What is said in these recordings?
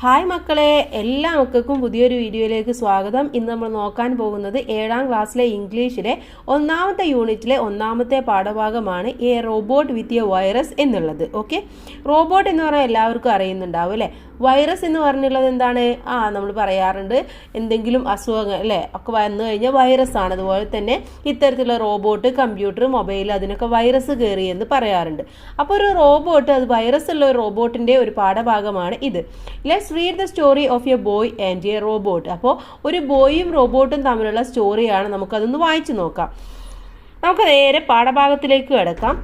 Hi മക്കളെ, എല്ലാ മക്കൾക്കും പുതിയൊരു വീഡിയോയിലേക്ക് സ്വാഗതം. ഇന്ന് നമ്മൾ നോക്കാൻ പോകുന്നത് 7ാം ക്ലാസ്സിലെ ഇംഗ്ലീഷിലെ ഒന്നാമത്തെ യൂണിറ്റിലെ ഒന്നാമത്തെ പാഠഭാഗമാണ് a robot with a virus എന്നുള്ളത്. ഓക്കെ, റോബോട്ട് എന്ന് പറഞ്ഞാൽ എല്ലാവർക്കും അറിയുന്നുണ്ടാവും അല്ലേ. വൈറസ് എന്ന് പറഞ്ഞുള്ളത് എന്താണ്? നമ്മൾ പറയാറുണ്ട് എന്തെങ്കിലും അസുഖങ്ങൾ അല്ലേ ഒക്കെ വന്നു കഴിഞ്ഞാൽ വൈറസ് ആണ്. അതുപോലെ തന്നെ ഇത്തരത്തിലുള്ള റോബോട്ട്, കമ്പ്യൂട്ടർ, മൊബൈൽ അതിനൊക്കെ വൈറസ് കയറി എന്ന് പറയാറുണ്ട്. അപ്പോൾ ഒരു റോബോട്ട്, അത് വൈറസ് ഉള്ള ഒരു റോബോട്ടിൻ്റെ ഒരു പാഠഭാഗമാണ് ഇത്. Let's read the story of A boy and A robot. അപ്പോൾ ഒരു ബോയും റോബോട്ടും തമ്മിലുള്ള സ്റ്റോറിയാണ്. നമുക്കതൊന്ന് വായിച്ചു നോക്കാം. നമുക്ക് നേരെ പാഠഭാഗത്തിലേക്ക് കിടക്കാം.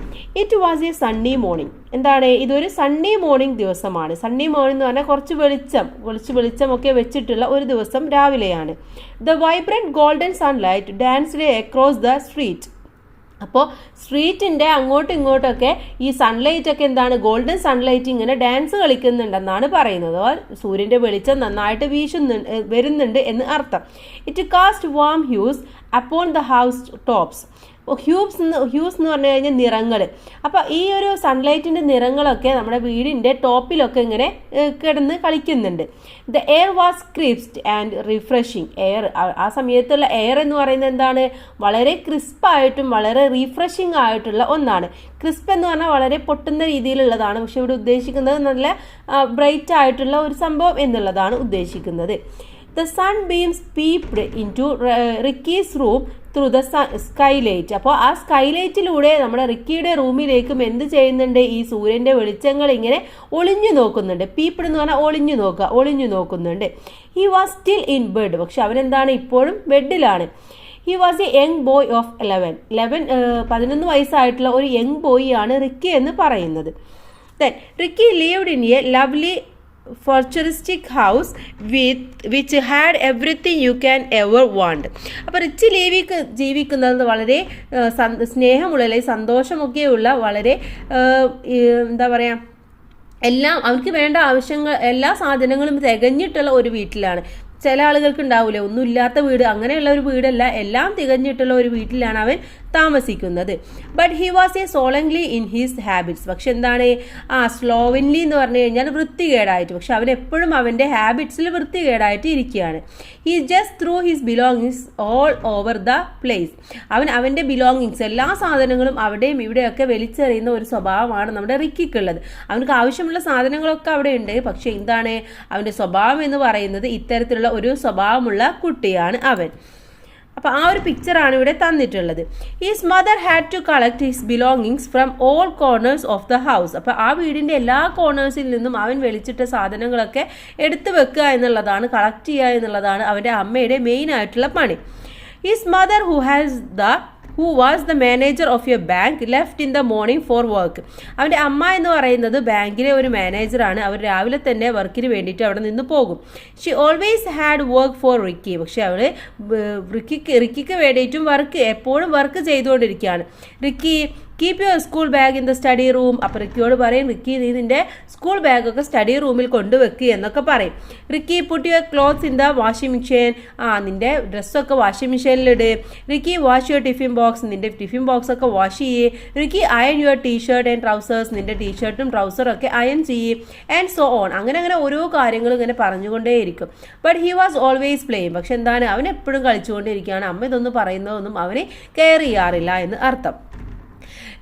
It was A Sunny morning. എന്താണ്? ഇതൊരു സണ്ണി മോർണിംഗ് ദിവസമാണ്. സണ്ണി മോർണിംഗ് എന്ന് പറഞ്ഞാൽ കുറച്ച് വെളിച്ചമൊക്കെ വെച്ചിട്ടുള്ള ഒരു ദിവസം രാവിലെയാണ്. The vibrant golden sunlight danced across the street. അപ്പോൾ സ്ട്രീറ്റിൻ്റെ അങ്ങോട്ടും ഇങ്ങോട്ടൊക്കെ ഈ സൺലൈറ്റൊക്കെ എന്താണ്? ഗോൾഡൻ സൺലൈറ്റ് ഇങ്ങനെ ഡാൻസ് കളിക്കുന്നുണ്ടെന്നാണ് പറയുന്നത്. സൂര്യൻ്റെ വെളിച്ചം നന്നായിട്ട് വരുന്നുണ്ട് എന്ന് അർത്ഥം. It cast warm hues upon the house tops. Hues എന്ന് പറഞ്ഞു കഴിഞ്ഞാൽ നിറങ്ങൾ. അപ്പോൾ ഈ ഒരു സൺലൈറ്റിൻ്റെ നിറങ്ങളൊക്കെ നമ്മുടെ വീടിൻ്റെ ടോപ്പിലൊക്കെ ഇങ്ങനെ കിടന്ന് കളിക്കുന്നുണ്ട്. The air was crisp and refreshing. Air, ആ സമയത്തുള്ള എയർ എന്ന് പറയുന്നത് എന്താണ്? വളരെ ക്രിസ്പായിട്ടും വളരെ റീഫ്രഷിങ് ആയിട്ടുള്ള ഒന്നാണ്. ക്രിസ്പ് എന്ന് പറഞ്ഞാൽ വളരെ പൊട്ടുന്ന രീതിയിലുള്ളതാണ്. പക്ഷെ ഇവിടെ ഉദ്ദേശിക്കുന്നത് നല്ല ബ്രൈറ്റ് ആയിട്ടുള്ള ഒരു സംഭവം എന്നുള്ളതാണ് ഉദ്ദേശിക്കുന്നത്. The sunbeams peeped into Ricky's room through the skylight. അപ്പോൾ ആ സ്കൈലൈറ്റിലൂടെ നമ്മുടെ റിക്കിയുടെ റൂമിലേക്കും എന്ത് ചെയ്യുന്നുണ്ട്? ഈ സൂര്യൻ്റെ വെളിച്ചങ്ങൾ ഇങ്ങനെ ഒളിഞ്ഞു നോക്കുന്നുണ്ട്. പീപ്പിഡ് എന്ന് പറഞ്ഞാൽ ഒളിഞ്ഞു നോക്കുന്നുണ്ട്. He was still in bed. പക്ഷെ അവനെന്താണ്? ഇപ്പോഴും ബെഡിലാണ്. He was a young boy of 11 വയസ്സായിട്ടുള്ള ഒരു യങ് ബോയ് ആണ് റിക്കി എന്ന് പറയുന്നത്. Then Ricky lived in a lovely futuristic house which had everything you can ever want. അപ്പോൾ റിച്ച് ജീവിക്കുന്നത് വളരെ സ്നേഹമുള്ള അല്ലെങ്കിൽ സന്തോഷമൊക്കെയുള്ള വളരെ എന്താ പറയുക, എല്ലാം അവർക്ക് വേണ്ട ആവശ്യങ്ങൾ, എല്ലാ സാധനങ്ങളും തികഞ്ഞിട്ടുള്ള ഒരു വീട്ടിലാണ്. ചില ആളുകൾക്ക് ഉണ്ടാവില്ലേ ഒന്നുമില്ലാത്ത വീട്, അങ്ങനെയുള്ള ഒരു വീടല്ല, എല്ലാം തികഞ്ഞിട്ടുള്ള ഒരു വീട്ടിലാണ് അവൻ താമസിക്കുന്നത്. But he was a slovenly in his habits. പക്ഷെ എന്താണ്? സ്ലോവൻലി എന്ന് പറഞ്ഞു കഴിഞ്ഞാൽ വൃത്തികേടായിട്ട്. പക്ഷെ അവൻ എപ്പോഴും അവൻ്റെ ഹാബിറ്റ്സിൽ വൃത്തികേടായിട്ട് ഇരിക്കുകയാണ്. He just through his belongings all over the place. അവൻ്റെ ബിലോങ്ങിങ്സ്, എല്ലാ സാധനങ്ങളും അവിടെയും ഇവിടെയൊക്കെ വലിച്ചെറിയുന്ന ഒരു സ്വഭാവമാണ് നമ്മുടെ റിക്കിക്കുള്ളത്. അവനക്ക് ആവശ്യമുള്ള സാധനങ്ങളൊക്കെ അവിടെ ഉണ്ട്. പക്ഷെ എന്താണ് അവൻ്റെ സ്വഭാവം എന്ന് പറയുന്നത്? ഇത്തരത്തിലുള്ള ഒരു സ്വഭാവമുള്ള കുട്ടിയാണ് അവൻ. അപ്പോൾ ആ ഒരു പിക്ചറാണ് ഇവിടെ തന്നിട്ടുള്ളത്. His mother had to collect his belongings from all corners of the house. അപ്പോൾ ആ വീടിൻ്റെ എല്ലാ കോർണേഴ്സിൽ നിന്നും അവൻ വലിച്ചിട്ട സാധനങ്ങളൊക്കെ എടുത്തു വെക്കുക എന്നുള്ളതാണ്, കളക്ട് ചെയ്യുക എന്നുള്ളതാണ് അവൻ്റെ അമ്മയുടെ മെയിൻ ആയിട്ടുള്ള പണി. His mother who was the manager of a bank left in the morning for work. അവൻ്റെ അമ്മ എന്ന് പറയുന്നത് ബാങ്കിലെ ഒരു മാനേജറാണ്. അവർ രാവിലെ തന്നെ വർക്കിന് വേണ്ടിയിട്ട് അവിടെ നിന്ന് പോകും. She always had work for Ricky. പക്ഷെ അവൾ റിക്കിക്ക് വേണ്ടിയിട്ടും എപ്പോഴും വർക്ക് ചെയ്തുകൊണ്ടിരിക്കുകയാണ്. Ricky keep your school bag in the study room. അപ്പോൾ റിക്കിയോട് പറയും, റിക്കി നീ നിൻ്റെ സ്കൂൾ ബാഗൊക്കെ സ്റ്റഡി റൂമിൽ കൊണ്ടുവെക്കുക എന്നൊക്കെ പറയും. Ricky put your clothes in the washing machine. നിൻ്റെ ഡ്രസ്സൊക്കെ വാഷിംഗ് മെഷീനിലിട്. Ricky wash your tiffin box. നിൻ്റെ ടിഫിൻ ബോക്സ് ഒക്കെ വാഷ് ചെയ്യേ. Ricky iron your t-shirt and trousers. നിൻ്റെ ടീഷർട്ടും ട്രൗസറൊക്കെ അയൺ ചെയ്യേ. And so on. അങ്ങനെ ഓരോ കാര്യങ്ങളും ഇങ്ങനെ പറഞ്ഞുകൊണ്ടേയിരിക്കും. But he was always playing. പക്ഷെ എന്താണ്? അവൻ എപ്പോഴും കളിച്ചുകൊണ്ടിരിക്കുകയാണ്. അമ്മ ഇതൊന്നും പറയുന്നതൊന്നും അവന് കെയർ ചെയ്യാറില്ല എന്ന് അർത്ഥം.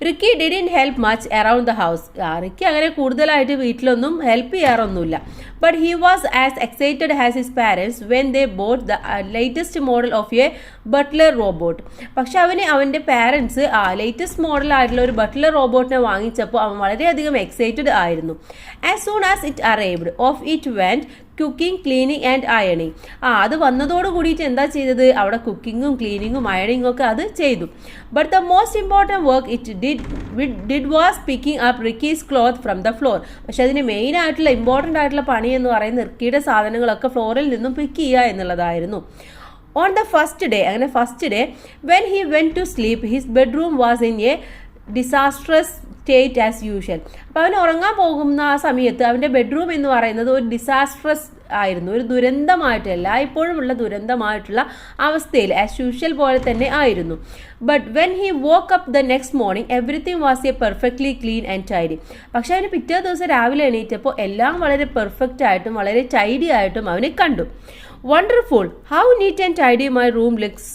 Ricky didn't help much around the house. Ricky അങ്ങനെ കൂടുതലായിട്ട് വീട്ടിലൊന്നും ഹെൽപ്പ് ചെയ്യാറൊന്നുമില്ല. But he was as excited as his parents when they bought the latest model of a butler robot. പക്ഷെ അവൻ്റെ പാരൻസ് ലേറ്റസ്റ്റ് മോഡലായിട്ടുള്ള ഒരു ബട്ട്ലർ റോബോട്ടിനെ വാങ്ങിച്ചപ്പോൾ അവൻ വളരെയധികം എക്സൈറ്റഡ് ആയിരുന്നു. As soon as it arrived off it went cooking, cleaning and അയണിങ്. അത് വന്നതോട് കൂടിയിട്ട് എന്താ ചെയ്തത്? അവിടെ കുക്കിങ്ങും ക്ലീനിങ്ങും അയണിങ്ങും ഒക്കെ അത് ചെയ്തു. But the most important work it did was picking up Ricky's cloth from the floor. പക്ഷെ അതിന് മെയിൻ ആയിട്ടുള്ള ഇമ്പോർട്ടൻ്റ് ആയിട്ടുള്ള പണി എന്ന് പറയുന്നത് റിക്കിയുടെ സാധനങ്ങളൊക്കെ ഫ്ലോറിൽ നിന്നും പിക്ക് ചെയ്യുക എന്നുള്ളതായിരുന്നു. On the first day when he went to sleep his bedroom was in a disastrous state as usual. അപ്പോൾ അവൻ ഉറങ്ങാൻ പോകുന്ന ആ സമയത്ത് അവൻ്റെ ബെഡ്റൂം എന്ന് പറയുന്നത് ഒരു ഡിസാസ്ട്രസ് ആയിരുന്നു, ഒരു ദുരന്തമായിട്ടല്ല, ഇപ്പോഴും ഉള്ള ദുരന്തമായിട്ടുള്ള അവസ്ഥയിൽ ആസ് യൂഷ്വൽ പോലെ തന്നെ ആയിരുന്നു. But when he woke up the next morning everything was a perfectly clean and tidy. പക്ഷെ അവന് പിറ്റേ ദിവസം രാവിലെ എണീറ്റപ്പോൾ എല്ലാം വളരെ പെർഫെക്റ്റ് ആയിട്ടും വളരെ ടൈഡി ആയിട്ടും അവന് കണ്ടു. Wonderful, how neat and tidy my room looks,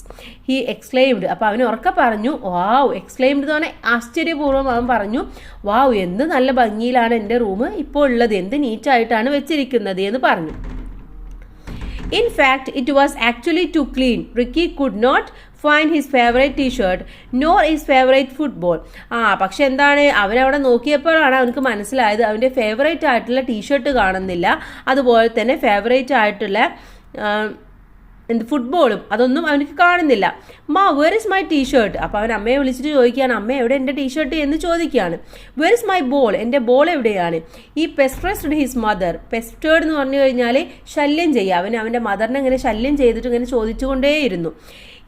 he exclaimed. അപ്പോൾ അവന് ഉറക്കെ പറഞ്ഞു, വാവ്. എക്സ്ക്ലെയിംഡ് എന്ന് പറഞ്ഞാൽ ആശ്ചര്യപൂർവ്വം അവൻ പറഞ്ഞു, വാവ്, എന്ത് നല്ല ഭംഗിയിലാണ് എൻ്റെ റൂം ഇപ്പോൾ ഉള്ളത്, എന്ത് നീറ്റായിട്ടാണ് വെച്ചിരിക്കുന്നത് എന്ന് പറഞ്ഞു. In fact, it was actually too clean. Ricky could not find his favorite t-shirt nor his favorite football. പക്ഷെ എന്താണ്, അവനവിടെ നോക്കിയപ്പോഴാണ് അവനക്ക് മനസ്സിലായത് അവൻ്റെ ഫേവറേറ്റ് ആയിട്ടുള്ള ടീഷർട്ട് കാണുന്നില്ല, അതുപോലെ തന്നെ ഫേവറേറ്റ് ആയിട്ടുള്ള ഫുട്ബോളും അതൊന്നും അവനക്ക് കാണുന്നില്ല. Where is my T-shirt. അപ്പോൾ അവൻ അമ്മയെ വിളിച്ചിട്ട് ചോദിക്കുകയാണ്, അമ്മ എവിടെ എൻ്റെ ടീഷർട്ട് എന്ന് ചോദിക്കുകയാണ്. വെർ ഇസ് മൈ ബോൾ, എൻ്റെ ബോൾ എവിടെയാണ്. ഈ പെസ്റ്റഡ് ഹിസ് മദർ. പെസ്റ്റേഡ് എന്ന് പറഞ്ഞു കഴിഞ്ഞാൽ ശല്യം ചെയ്യുക. അവൻ്റെ മദറിനെ ഇങ്ങനെ ശല്യം ചെയ്തിട്ട് ഇങ്ങനെ ചോദിച്ചുകൊണ്ടേയിരുന്നു.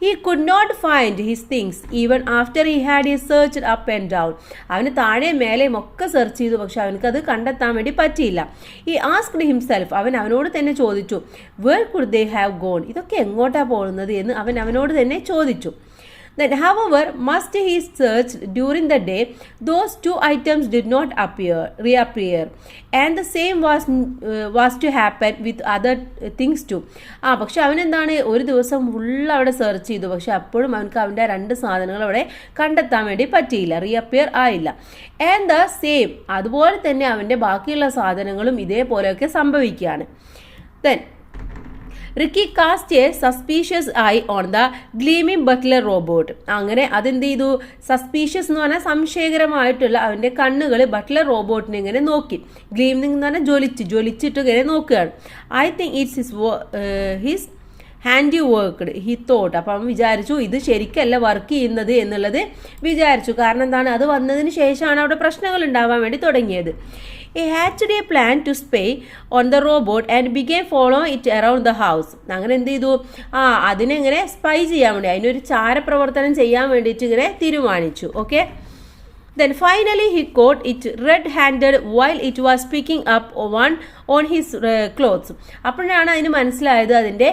He could not find his things even after he had searched up and down. അവന് താഴെ മേലെയും ഒക്കെ സെർച്ച് ചെയ്തു, പക്ഷെ അവനക്കത് കണ്ടെത്താൻ വേണ്ടി പറ്റിയില്ല. He asked himself, അവനോട് തന്നെ ചോദിച്ചു, where could they have gone? ഇതൊക്കെ എങ്ങോട്ടാണ് പോകുന്നത് എന്ന് അവനോട് തന്നെ ചോദിച്ചു. Then, however, must he search during the day, those two items did not reappear, and the same was to happen with other things too. പക്ഷെ അവൻ എന്താണ്, ഒരു ദിവസം ഫുൾ അവിടെ സെർച്ച് ചെയ്തു, പക്ഷെ അപ്പോഴും അവനക്ക് അവൻ്റെ രണ്ട് സാധനങ്ങൾ അവിടെ കണ്ടെത്താൻ വേണ്ടി പറ്റിയില്ല, റീഅപ്പിയർ ആയില്ല. ആൻഡ് ദ സെയിം, അതുപോലെ തന്നെ അവൻ്റെ ബാക്കിയുള്ള സാധനങ്ങളും ഇതേപോലെയൊക്കെ സംഭവിക്കുകയാണ്. Then Ricky cast a suspicious eye on the gleaming butler robot. അങ്ങനെ അതെന്ത് ചെയ്തു, സസ്പീഷ്യസ് എന്ന് പറഞ്ഞാൽ സംശയകരമായിട്ടുള്ള അവൻ്റെ കണ്ണുകൾ ബട്ട്ലർ റോബോട്ടിനെ ഇങ്ങനെ നോക്കി. ഗ്ലീമിംഗ് എന്ന് പറഞ്ഞാൽ ജ്വലിച്ചിട്ട് ഇങ്ങനെ നോക്കുകയാണ്. I think it's his handy worked he thought. അപ്പം അവൻ വിചാരിച്ചു ഇത് ശരിക്കല്ല വർക്ക് ചെയ്യുന്നത് എന്നുള്ളത് വിചാരിച്ചു. കാരണം എന്താണ്, അത് വന്നതിന് ശേഷമാണ് അവിടെ പ്രശ്നങ്ങൾ ഉണ്ടാവാൻ വേണ്ടി തുടങ്ങിയത്. He hatched a plan to spy on the robot and began following it around the house. അങ്ങനെ എന്ത് ചെയ്തു, അതിനെങ്ങനെ സ്പൈ ചെയ്യാൻ വേണ്ടി, അതിനൊരു ചാരപ്രവർത്തനം ചെയ്യാൻ വേണ്ടിയിട്ട് ഇങ്ങനെ തീരുമാനിച്ചു. Okay. Then finally he caught it red-handed while it was picking up one on his clothes. അപ്പോഴാണ് അതിന് മനസ്സിലായത് അതിൻ്റെ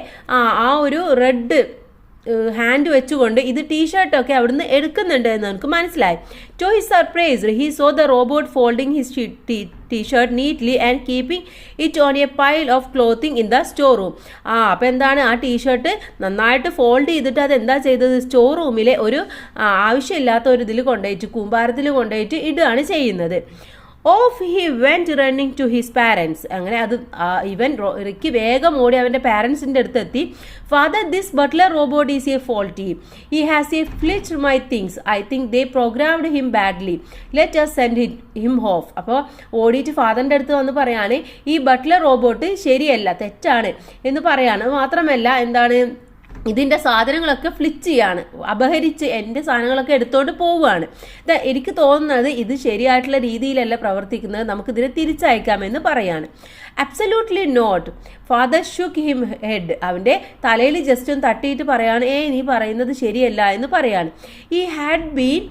ആ ഒരു റെഡ് ഹാൻഡ് വെച്ചുകൊണ്ട് ഇത് ടീഷർട്ടൊക്കെ അവിടുന്ന് എടുക്കുന്നുണ്ട് എന്ന് നമുക്ക് മനസ്സിലായി. To his surprise, he saw the robot folding his t-shirt neatly and keeping it on a pile of clothing in the storeroom. അപ്പോൾ എന്താണ്, ആ ടീഷർട്ട് നന്നായിട്ട് ഫോൾഡ് ചെയ്തിട്ട് അതെന്താ ചെയ്തത്, സ്റ്റോർ റൂമിലെ ഒരു ആവശ്യമില്ലാത്ത ഒരു ഇതിൽ കൊണ്ടുപോയിട്ട് കൂമ്പാരത്തിൽ കൊണ്ടുപോയിട്ട് ഇടുകയാണ് ചെയ്യുന്നത്. Off he went running to his parents. അങ്ങനെ അത് റിക്കി വേഗം ഓടി അവൻ്റെ പാരൻസിൻ്റെ അടുത്തെത്തി. Father, this butler robot is a faulty. He has a flinched my things. I think they programmed him badly. Let us send him off. അപ്പോൾ ഓടിയിട്ട് ഫാദറിൻ്റെ അടുത്ത് വന്ന് പറയാണ്, ഈ ബട്ട്ലർ റോബോട്ട് ശരിയല്ല, തെറ്റാണ് എന്ന് പറയാണ്. മാത്രമല്ല എന്താണ്, ഇതിൻ്റെ സാധനങ്ങളൊക്കെ ഫ്ലിച്ച് ചെയ്യാണ്, അപഹരിച്ച് എൻ്റെ സാധനങ്ങളൊക്കെ എടുത്തോണ്ട് പോവുകയാണ്. എനിക്ക് തോന്നുന്നത് ഇത് ശരിയായിട്ടുള്ള രീതിയിലല്ല പ്രവർത്തിക്കുന്നത്, നമുക്കിതിനെ തിരിച്ചയക്കാമെന്ന് പറയാണ്. Absolutely not. Father shook him head. അവൻ്റെ തലയിൽ ജസ്റ്റ് ഒന്ന് തട്ടിയിട്ട് പറയാണ്, നീ പറയുന്നത് ശരിയല്ല എന്ന് പറയാണ്. ഈ had been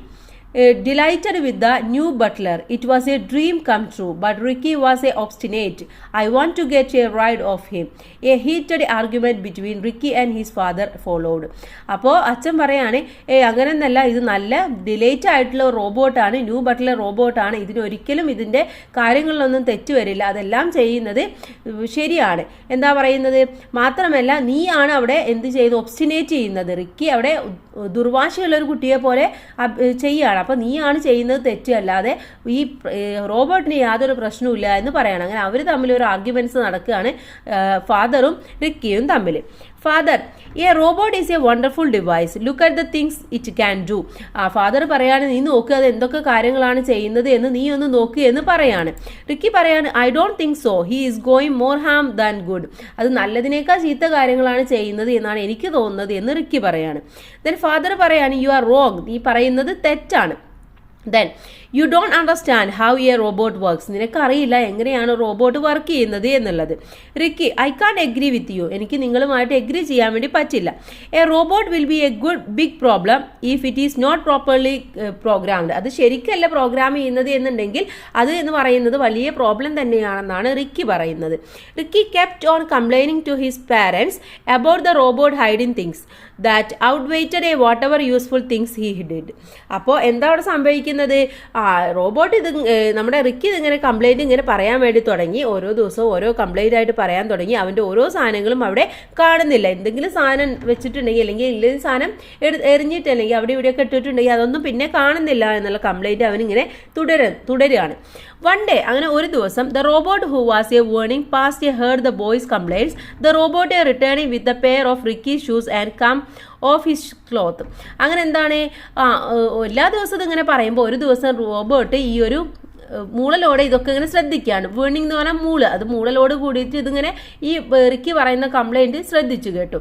delighted with the new butler. It was a dream come true, but Ricky was a obstinate. I want to get a ride of him. A heated argument between Ricky and his father followed. അപ്പോൾ അച്ഛൻ പറയാണ്, അങ്ങനെയൊന്നല്ല, ഇത് നല്ല delight ആയിട്ടുള്ള റോബോട്ടാണ്, new Buttler റോബോട്ടാണ്, ഇതിനൊരിക്കലും ഇതിൻ്റെ കാര്യങ്ങളിലൊന്നും തെറ്റ് വരില്ല, അതെല്ലാം ചെയ്യുന്നത് ശരിയാണ്. എന്താ പറയുന്നത്, മാത്രമല്ല നീയാണ് അവിടെ എന്ത് ചെയ്ത് ഒബ്സ്റ്റിനേറ്റ് ചെയ്യുന്നത്. റിക്കി അവിടെ ദുർവാശയുള്ള ഒരു കുട്ടിയെ പോലെ ചെയ്യുകയാണ്. അപ്പോൾ നീയാണ് ചെയ്യുന്നത് തെറ്റ്, അല്ലാതെ ഈ റോബോട്ടിന് യാതൊരു പ്രശ്നവുമില്ല എന്ന് പറയണം. അങ്ങനെ അവർ തമ്മിൽ ഒരു ആർഗ്യുമെൻറ്റ്സ് നടക്കുകയാണ്, ഫാദറും റിക്കിയും തമ്മിൽ. Father, A robot is A wonderful device, look at the things it can do. Father പറയാണ്, നീ നോക്കുക അത് എന്തൊക്കെ കാര്യങ്ങളാണ് ചെയ്യുന്നത് എന്ന് നീ ഒന്ന് നോക്കുക എന്ന് പറയാണ്. റിക്കി പറയാണ്, I don't think so, he is going more Ham than good. അത് നല്ലതിനേക്കാൾ ചീത്ത കാര്യങ്ങളാണ് ചെയ്യുന്നത് എന്നാണ് എനിക്ക് തോന്നുന്നത് എന്ന് റിക്കി പറയാണ്. ദെൻ ഫാദർ പറയാണ്, യു ആർ റോങ്, നീ പറയുന്നത് തെറ്റാണ്. Then you don't understand how a robot works. നിനക്കറിയില്ല എങ്ങനെയാണ് റോബോട്ട് വർക്ക് ചെയ്യുന്നത് എന്നുള്ളത്. Ricky, I can't agree with you. എനിക്ക് നിങ്ങളുമായിട്ട് എഗ്രി ചെയ്യാൻ വേണ്ടി പറ്റില്ല. A robot will be a good big problem if it is not properly programmed. അത് ശരിക്കല്ല പ്രോഗ്രാം ചെയ്യുന്നത് എന്നുണ്ടെങ്കിൽ അത് എന്ന് പറയുന്നത് വലിയ പ്രോബ്ലം തന്നെയാണെന്നാണ് റിക്കി പറയുന്നത്. Ricky kept on complaining to his parents about the robot hiding things that outweighed a whatever useful things he did. അപ്പോൾ എന്താ അവിടെ സംഭവിക്കുന്നത്? റോബോട്ട് ഇത് നമ്മുടെ റിക്കി ഇതിങ്ങനെ കംപ്ലൈൻറ്റ് ഇങ്ങനെ പറയാൻ വേണ്ടി തുടങ്ങി. ഓരോ ദിവസവും ഓരോ കംപ്ലൈൻ്റ് ആയിട്ട് പറയാൻ തുടങ്ങി. അവൻ്റെ ഓരോ സാധനങ്ങളും അവിടെ കാണുന്നില്ല. എന്തെങ്കിലും സാധനം വെച്ചിട്ടുണ്ടെങ്കിൽ അല്ലെങ്കിൽ ഇല്ലെങ്കിൽ സാധനം എറിഞ്ഞിട്ടല്ലെങ്കിൽ അവിടെ ഇവിടെയൊക്കെ ഇട്ടിട്ടുണ്ടെങ്കിൽ അതൊന്നും പിന്നെ കാണുന്നില്ല എന്നുള്ള കംപ്ലൈൻറ്റ് അവനിങ്ങനെ തുടരുകയാണ്. വൺ ഡേ, അങ്ങനെ ഒരു ദിവസം, the robot who was a warning past a heard the boy's complaints. The robot a returning with the pair of Ricky's shoes and come of his cloth. അങ്ങനെ എന്താണ്, എല്ലാ ദിവസവും ഇങ്ങനെ പറയുമ്പോൾ ഒരു ദിവസം റോബോട്ട് ഈ ഒരു മൂളലോടെ ഇതൊക്കെ ഇങ്ങനെ ശ്രദ്ധിക്കുകയാണ്. വേണിംഗ് എന്ന് പറഞ്ഞാൽ മൂള്, അത് മൂളലോട് കൂടിയിട്ട് ഇതിങ്ങനെ ഈ റിക്കി പറയുന്ന കംപ്ലൈൻറ്റ് ശ്രദ്ധിച്ചു കേട്ടു.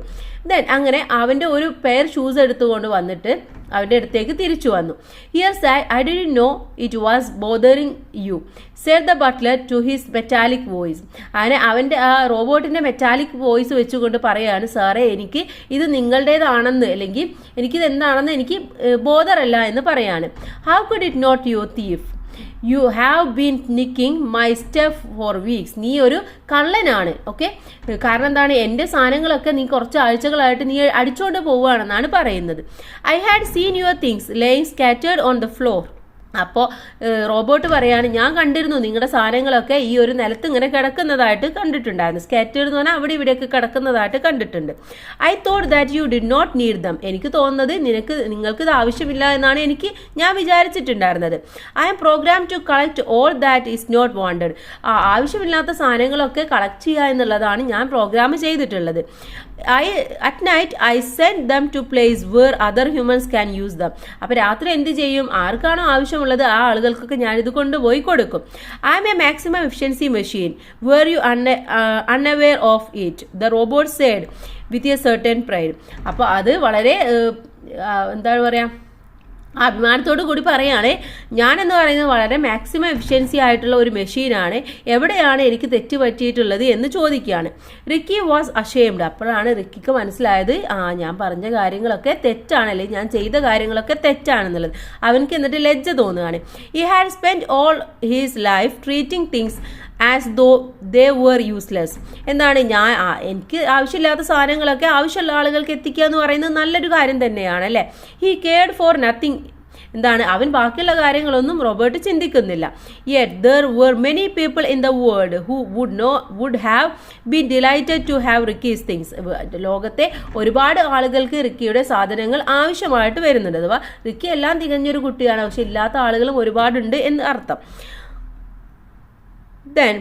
ദെൻ അങ്ങനെ അവൻ്റെ ഒരു പെയർ ഷൂസ് എടുത്തുകൊണ്ട് വന്നിട്ട് അവൻ്റെ അടുത്തേക്ക് തിരിച്ചു വന്നു. Here sir, I didn't know it was bothering you, said the butler to his metallic voice. അങ്ങനെ അവൻ്റെ ആ റോബോട്ടിൻ്റെ മെറ്റാലിക് വോയിസ് വെച്ചുകൊണ്ട് പറയുകയാണ്, സാറേ എനിക്ക് ഇത് നിങ്ങളുടേതാണെന്ന് അല്ലെങ്കിൽ എനിക്കിത് എന്താണെന്ന് എനിക്ക് ബോധറല്ല എന്ന് പറയാണ്. How could it not your thief, you have been nicking my stuff for weeks. നീ ഒരു കള്ളനാണ്. ഓക്കെ, കാരണം എന്താണ്, എൻ്റെ സാധനങ്ങളൊക്കെ നീ കുറച്ച് ആഴ്ചകളായിട്ട് നീ അടിച്ചുകൊണ്ട് പോവുകയാണെന്നാണ് പറയുന്നത്. I had seen your things laying scattered on the floor. അപ്പോൾ റോബോട്ട് പറയാണ്, ഞാൻ കണ്ടിരുന്നു നിങ്ങളുടെ സാധനങ്ങളൊക്കെ ഈ ഒരു നിലത്ത് ഇങ്ങനെ കിടക്കുന്നതായിട്ട് കണ്ടിട്ടുണ്ടായിരുന്നു. സ്കാറ്റേർഡ് എന്ന് പറഞ്ഞാൽ അവിടെ ഇവിടെയൊക്കെ കിടക്കുന്നതായിട്ട് കണ്ടിട്ടുണ്ട്. I thought that you did not need them. എനിക്ക് തോന്നുന്നത് നിങ്ങൾക്ക് ഇത് ആവശ്യമില്ല എന്നാണ് ഞാൻ വിചാരിച്ചിട്ടുണ്ടായിരുന്നത്. I am program to collect all that is not wanted. ആവശ്യമില്ലാത്ത സാധനങ്ങളൊക്കെ കളക്ട് ചെയ്യുക എന്നുള്ളതാണ് ഞാൻ പ്രോഗ്രാം ചെയ്തിട്ടുള്ളത്. At night I send them to place where other humans can use them. അപ്പോൾ രാത്രി എന്ത് ചെയ്യും, ആർക്കാണോ ആവശ്യമുള്ളത് ആ ആളുകൾക്കൊക്കെ ഞാനിത് കൊണ്ടുപോയി കൊടുക്കും. I am a maximum efficiency machine. Were you unaware of it? The robot said with a certain pride. അപ്പോൾ അത് വളരെ എന്താണ് പറയുക, അഭിമാനത്തോടു കൂടി പറയുകയാണ്, ഞാനെന്ന് പറയുന്നത് വളരെ മാക്സിമം എഫിഷ്യൻസി ആയിട്ടുള്ള ഒരു മെഷീനാണ്, എവിടെയാണ് എനിക്ക് തെറ്റ് പറ്റിയിട്ടുള്ളത് എന്ന് ചോദിക്കുകയാണ്. Ricky was ashamed. അപ്പോഴാണ് റിക്കിക്ക് മനസ്സിലായത്, ഞാൻ പറഞ്ഞ കാര്യങ്ങളൊക്കെ തെറ്റാണ്, അല്ലെങ്കിൽ ഞാൻ ചെയ്ത കാര്യങ്ങളൊക്കെ തെറ്റാണെന്നുള്ളത്. അവനക്ക് എന്നിട്ട് ലജ്ജ തോന്നുകയാണ്. He had spend all his life treating things as though they were useless. എന്താണ്, എനിക്ക് ആവശ്യമില്ലാത്ത സാധനങ്ങളൊക്കെ ആവശ്യമുള്ള ആളുകൾക്ക് എത്തിക്കുക എന്ന് പറയുന്നത് നല്ലൊരു കാര്യം തന്നെയാണ് അല്ലേ. He cared for nothing. എന്താണ്, അവൻ ബാക്കിയുള്ള കാര്യങ്ങളൊന്നും റോബോട്ട് ചിന്തിക്കുന്നില്ല. Yet there were many people in the world who would have been delighted to have Ricky's things. ലോകത്തെ ഒരുപാട് ആളുകൾക്ക് റിക്കിയുടെ സാധനങ്ങൾ ആവശ്യമായിട്ട് വരുന്നുണ്ട്. അഥവാ റിക്കി എല്ലാം തികഞ്ഞൊരു കുട്ടിയാണ്, പക്ഷെ ഇല്ലാത്ത ആളുകളും ഒരുപാടുണ്ട് എന്ന് അർത്ഥം. Then,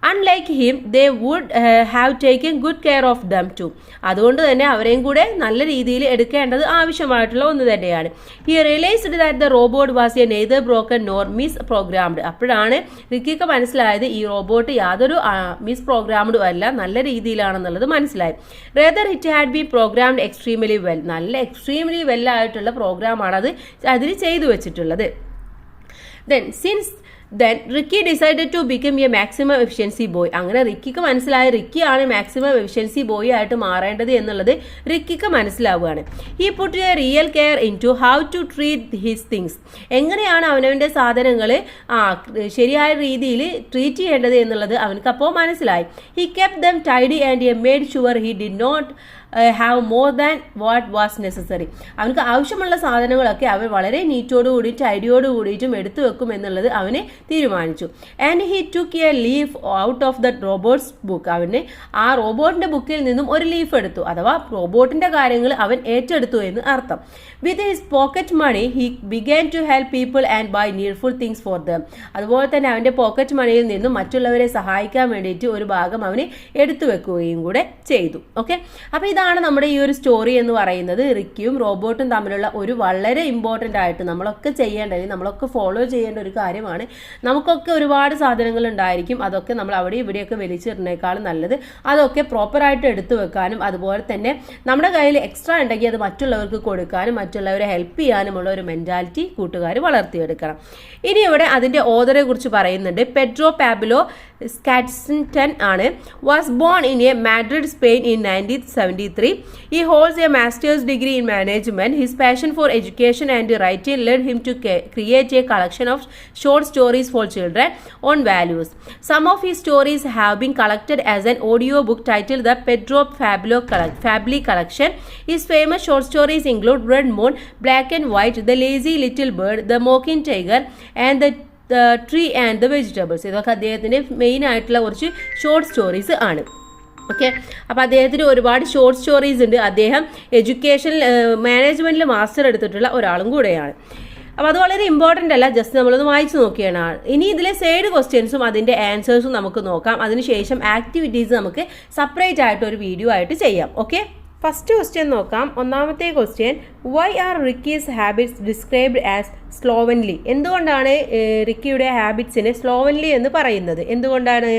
unlike him, they would have taken good care of them too. അതുകൊണ്ട് തന്നെ അവരെയും കൂടെ നല്ല രീതിയിൽ എടുക്കേണ്ടത് ആവശ്യമായിട്ടുള്ള ഒന്ന് തന്നെയാണ്. He realized that the robot was neither broken nor misprogrammed. അപ്പോഴാണ് റിക്കിക്ക് മനസ്സിലായത് ഈ റോബോട്ട് യാതൊരു മിസ്പ്രോഗ്രാംഡും അല്ല, നല്ല രീതിയിലാണെന്നുള്ളത് മനസ്സിലായി. Rather it had been programmed extremely well. നല്ല എക്സ്ട്രീംലി വെൽ ആയിട്ടുള്ള പ്രോഗ്രാമാണ് അതിൽ ചെയ്തു വെച്ചിട്ടുള്ളത്. Then Ricky decided to become a maximum efficiency boy. അങ്ങനെ റിക്കിക്ക് മനസ്സിലായ റിക്കിയാണ് മാക്സിമം എഫിഷ്യൻസി ബോയ് ആയിട്ട് മാറേണ്ടത് എന്നുള്ളത് റിക്കിക്ക് മനസ്സിലാവുകയാണ്. He put a real care into how to treat his things. എങ്ങനെയാണ് അവനവൻ്റെ സാധനങ്ങൾ ശരിയായ രീതിയിൽ ട്രീറ്റ് ചെയ്യേണ്ടത് എന്നുള്ളത് അവനക്കപ്പോൾ മനസ്സിലായി. He kept them tidy and made sure he did not have more than what was necessary. അവനക്ക് ആവശ്യമുള്ള സാധനങ്ങളൊക്കെ അവൻ വളരെ നീറ്റോട് കൂടിയിട്ട് ഐഡിയോട് കൂടിയിട്ടും എടുത്തു വെക്കും എന്നുള്ളത് അവന് തീരുമാനിച്ചു. And he took A leaf out of the robots book. അവന് ആ റോബോട്ടിന്റെ ബുക്കിൽ നിന്നും ഒരു ലീഫ് എടുത്തു, അഥവാ റോബോട്ടിന്റെ കാര്യങ്ങൾ അവൻ ഏറ്റെടുത്തു എന്ന് അർത്ഥം. With his pocket money he began to help people and buy needful things for them. അതുപോലെ തന്നെ അവന്റെ പോക്കറ്റ് മണിയിൽ നിന്നും മറ്റുള്ളവരെ സഹായിക്കാൻ വേണ്ടിയിട്ട് ഒരു ഭാഗം അവന് എടുത്തു വെക്കുകയും കൂടെ ചെയ്തു. ഓക്കെ, അപ്പോൾ ഇതാണ് നമ്മുടെ ഈ ഒരു സ്റ്റോറി എന്ന് പറയുന്നത്. റിക്കിയും റോബോട്ടും തമ്മിലുള്ള ഒരു വളരെ ഇമ്പോർട്ടൻ്റ് ആയിട്ട് നമ്മളൊക്കെ ചെയ്യേണ്ട, നമ്മളൊക്കെ ഫോളോ ചെയ്യേണ്ട ഒരു കാര്യമാണ്. നമുക്കൊക്കെ ഒരുപാട് സാധനങ്ങൾ ഉണ്ടായിരിക്കും, അതൊക്കെ നമ്മൾ അവിടെ ഇവിടെയൊക്കെ വലിച്ചിടുന്നേക്കാളും നല്ലത് അതൊക്കെ പ്രോപ്പറായിട്ട് എടുത്തു വെക്കാനും അതുപോലെ തന്നെ നമ്മുടെ കയ്യിൽ എക്സ്ട്രാ ഉണ്ടെങ്കിൽ അത് മറ്റുള്ളവർക്ക് കൊടുക്കാനും മറ്റുള്ളവരെ ഹെൽപ്പ് ചെയ്യാനുമുള്ള ഒരു മെൻറ്റാലിറ്റി കൂട്ടുകാർ വളർത്തിയെടുക്കണം. ഇനി ഇവിടെ അതിൻ്റെ ഓതറെ കുറിച്ച് പറയുന്നുണ്ട്. പെഡ്രോ പാബ്ലോ സ്കാറ്റ്സൺ ആണ്. Was born in A Madrid, Spain in 1973. He holds a master's degree in management. His passion for education and writing led him to create a collection of short stories for children on values. Some of his stories have been collected as an audio book titled The Pedro Pablo Fably Collection. His famous short stories include Red Moon, Black and White, The Lazy Little Bird, The Mocking Tiger and The Tree and the Vegetables. ഇതൊക്കെ അദ്ദേഹത്തിൻ്റെ main ആയിട്ടുള്ള കുറച്ച് short stories ആണ്. Okay, അപ്പോൾ അദ്ദേഹത്തിന് ഒരുപാട് short stories ഉണ്ട്. അദ്ദേഹം എഡ്യൂക്കേഷൻ മാനേജ്മെൻറ്റിൽ മാസ്റ്റർ എടുത്തിട്ടുള്ള ഒരാളും കൂടെയാണ്. അപ്പോൾ അത് വളരെ ഇമ്പോർട്ടൻ്റ് അല്ല, ജസ്റ്റ് നമ്മളൊന്ന് വായിച്ച് നോക്കിയാണ്. ഇനി ഇതിലെ സൈഡ് ക്വസ്റ്റ്യൻസും അതിൻ്റെ ആൻസേഴ്സും നമുക്ക് നോക്കാം. അതിനുശേഷം ആക്ടിവിറ്റീസ് നമുക്ക് സെപ്പറേറ്റ് ആയിട്ട് ഒരു വീഡിയോ ആയിട്ട് ചെയ്യാം. ഓക്കെ, ഫസ്റ്റ് ക്വസ്റ്റ്യൻ നോക്കാം. ഒന്നാമത്തെ question, why are Ricky's habits described as slovenly? എന്തുകൊണ്ടാണ് റിക്കിയുടെ ഹാബിറ്റ്സിനെ സ്ലോവൻലി എന്ന് പറയുന്നത്? എന്തുകൊണ്ടാണ്?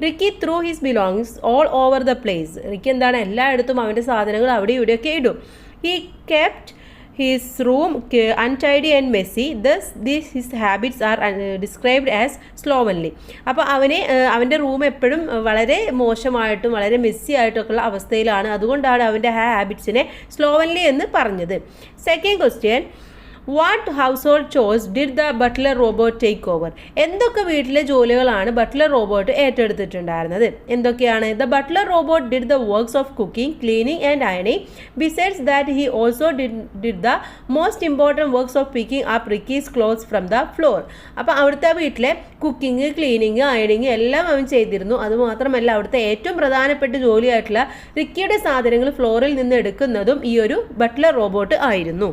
Ricky threw his belongings all over the place. Ricky എന്താണ്, എല്ലായിടത്തും അവൻ്റെ സാധനങ്ങൾ അവിടെ ഇവിടെയൊക്കെ ഇടും. He kept his room untidy and messy, thus his habits are described as slovenly. അപ്പോൾ അവൻ്റെ റൂം എപ്പോഴും വളരെ മോശമായിട്ടും വളരെ മെസ്സി ആയിട്ടൊക്കെയുള്ള അവസ്ഥയിലാണ്, അതുകൊണ്ടാണ് അവൻ്റെ ഹാബിറ്റ്സിനെ സ്ലോവൻലി എന്ന് പറഞ്ഞത്. Second question, what household chores did the butler robot take over? എന്തൊക്കെ വീട്ടിലെ ജോലികളാണ് ബട്ട്ലർ റോബോട്ട് ഏറ്റെടുത്തിട്ടുണ്ടായിരുന്നത്? എന്തൊക്കെയാണ്? The butler robot did the works of cooking, cleaning and അയണിങ്. Besides that he also did the most important works of picking up Ricky's clothes from the floor. അപ്പോൾ അവിടുത്തെ വീട്ടിലെ cooking, cleaning, അയണിങ് എല്ലാം അവൻ ചെയ്തിരുന്നു. അതുമാത്രമല്ല അവിടുത്തെ ഏറ്റവും പ്രധാനപ്പെട്ട ജോലിയായിട്ടുള്ള റിക്കിയുടെ സാധനങ്ങൾ ഫ്ലോറിൽ നിന്ന് എടുക്കുന്നതും ഈ ഒരു ബട്ട്ലർ റോബോട്ട് ആയിരുന്നു.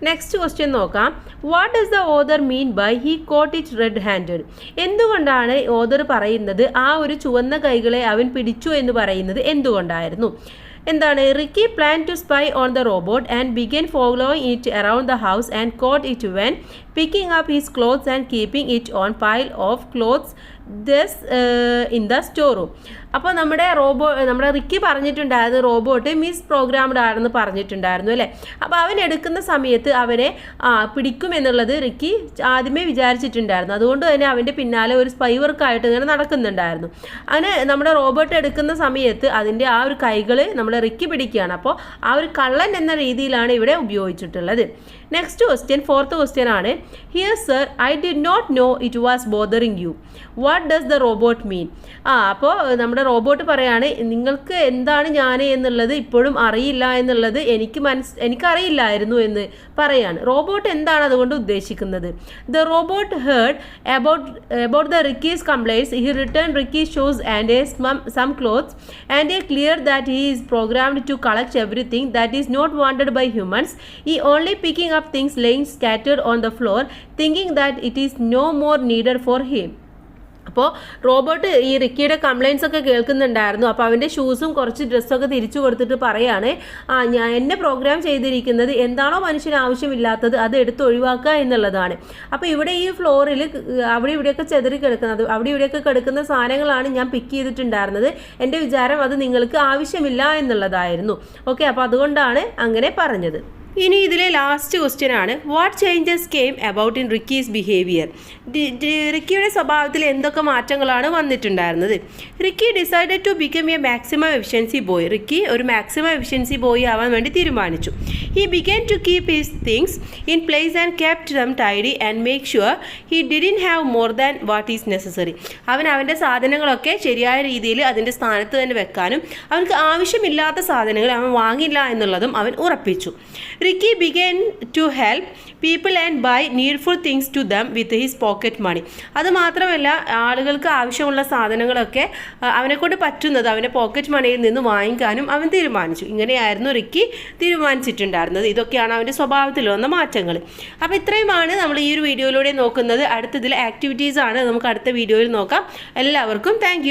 നെക്സ്റ്റ് ക്വസ്റ്റ്യൻ നോക്കാം. What does the author mean by he caught it red handed? എന്തുകൊണ്ടാണ് ഓതർ പറയുന്നത് ആ ഒരു ചുവന്ന കൈകളെ അവൻ പിടിച്ചു എന്ന് പറയുന്നത് എന്തുകൊണ്ടായിരുന്നു? എന്താണ്? Ricky plan to spy on the robot and began following it around the house and caught it when picking up his clothes and keeping it on pile of clothes thus in the store room. അപ്പോൾ നമ്മുടെ Ricky പറഞ്ഞിട്ടുണ്ടായിരുന്നു robot miss programmed ആണെന്ന് പറഞ്ഞിട്ടുണ്ടായിരുന്നു അല്ലേ? അപ്പോൾ അവൻ എടുക്കുന്ന സമയത്ത് അവനെ പിടിക്കുമെന്നുള്ളത് റിക്കി ആദ്യമേ വിചാരിച്ചിട്ടുണ്ടായിരുന്നു. അതുകൊണ്ട് തന്നെ അവൻ്റെ പിന്നാലെ ഒരു സ്പൈ വർക്കായിട്ട് ഇങ്ങനെ നടക്കുന്നുണ്ടായിരുന്നു. അങ്ങനെ നമ്മുടെ റോബോട്ട് എടുക്കുന്ന സമയത്ത് അതിൻ്റെ ആ ഒരു കൈകൾ നമ്മുടെ റിക്കി പിടിക്കുകയാണ്. അപ്പോൾ ആ ഒരു കള്ളൻ എന്ന രീതിയിലാണ് ഇവിടെ ഉപയോഗിച്ചിട്ടുള്ളത്. നെക്സ്റ്റ് ക്വസ്റ്റ്യൻ, ഫോർത്ത് ക്വസ്റ്റ്യൻ ആണ്. Here sir, I did not know it was bothering you. What does the robot mean? അപ്പോൾ നമ്മുടെ റോബോട്ട് പറയാണ് നിങ്ങൾക്ക് എന്താണ് ഞാൻ എന്നുള്ളത് ഇപ്പോഴും അറിയില്ല എന്നുള്ളത് എനിക്കറിയില്ലായിരുന്നു എന്ന് പറയാണ്. റോബോട്ട് എന്താണ് അതുകൊണ്ട് ഉദ്ദേശിക്കുന്നത്? The robot heard about the Ricky's complaints. He return Ricky's shoes and some clothes and clear that he is programmed to collect everything that is not wanted by humans. ഈ only picking up things laying scattered on the floor, thinking that it is no more needed for him. അപ്പോൾ robot ഈ റിക്കിയുടെ compliance ഒക്കെ കേൾക്കുന്നുണ്ടായിരുന്നു. അപ്പോൾ അവൻ്റെ ഷൂസും കുറച്ച് ഡ്രസ്സൊക്കെ തിരിച്ചു കൊടുത്തിട്ട് പറയാണ് ഞാൻ എന്നെ പ്രോഗ്രാം ചെയ്തിരിക്കുന്നത് എന്താണോ മനുഷ്യന് ആവശ്യമില്ലാത്തത് അത് എടുത്ത് ഒഴിവാക്കുക എന്നുള്ളതാണ്. അപ്പോൾ ഇവിടെ ഈ ഫ്ലോറിൽ അവിടെ ഇവിടെയൊക്കെ ചെതറി കിടക്കുന്നത് അവിടെ ഇവിടെയൊക്കെ കിടക്കുന്ന സാധനങ്ങളാണ് ഞാൻ പിക്ക് ചെയ്തിട്ടുണ്ടായിരുന്നത്. എൻ്റെ വിചാരം അത് നിങ്ങൾക്ക് ആവശ്യമില്ല എന്നുള്ളതായിരുന്നു. ഓക്കെ, അപ്പോൾ അതുകൊണ്ടാണ് അങ്ങനെ പറഞ്ഞത്. ഇനി ഇതിലെ ലാസ്റ്റ് ക്വസ്റ്റ്യൻ ആണ്. What changes came about in Ricky's behaviour? റിക്കിയുടെ സ്വഭാവത്തിൽ എന്തൊക്കെ മാറ്റങ്ങളാണ് വന്നിട്ടുണ്ടായിരുന്നത്? Ricky decided to become a maximum efficiency boy. Ricky ഒരു മാക്സിമം എഫിഷ്യൻസി ബോയ് ആവാൻ വേണ്ടി തീരുമാനിച്ചു. He began to keep his things in place and kept them tidy and make sure he didn't have more than what is necessary. അവൻ്റെ സാധനങ്ങളൊക്കെ ശരിയായ രീതിയിൽ അതിൻ്റെ സ്ഥാനത്ത് തന്നെ വെക്കാനും അവർക്ക് ആവശ്യമില്ലാത്ത സാധനങ്ങൾ അവൻ വാങ്ങില്ല എന്നുള്ളതും അവൻ ഉറപ്പിച്ചു. Ricky began to help people and buy needful things to them with his pocket money. അത് മാത്രമല്ല ആളുകൾക്ക് ആവശ്യമുള്ള സാധനങ്ങളൊക്കെ അവനെക്കൊണ്ട് പറ്റുന്നത് അവൻ്റെ പോക്കറ്റ് മണിയിൽ നിന്ന് വാങ്ങിക്കാനും അവൻ തീരുമാനിച്ചു. ഇങ്ങനെയായിരുന്നു റിക്കി തീരുമാനിച്ചിട്ടുണ്ടായിരുന്നത്. ഇതൊക്കെയാണ് അവൻ്റെ സ്വഭാവത്തിൽ വന്ന മാറ്റങ്ങൾ. അപ്പോൾ ഇത്രയുമാണ് നമ്മൾ ഈ ഒരു വീഡിയോയിലൂടെ നോക്കുന്നത്. അടുത്തതിൽ ആക്ടിവിറ്റീസ് ആണ്, നമുക്ക് അടുത്ത വീഡിയോയിൽ നോക്കാം. എല്ലാവർക്കും താങ്ക്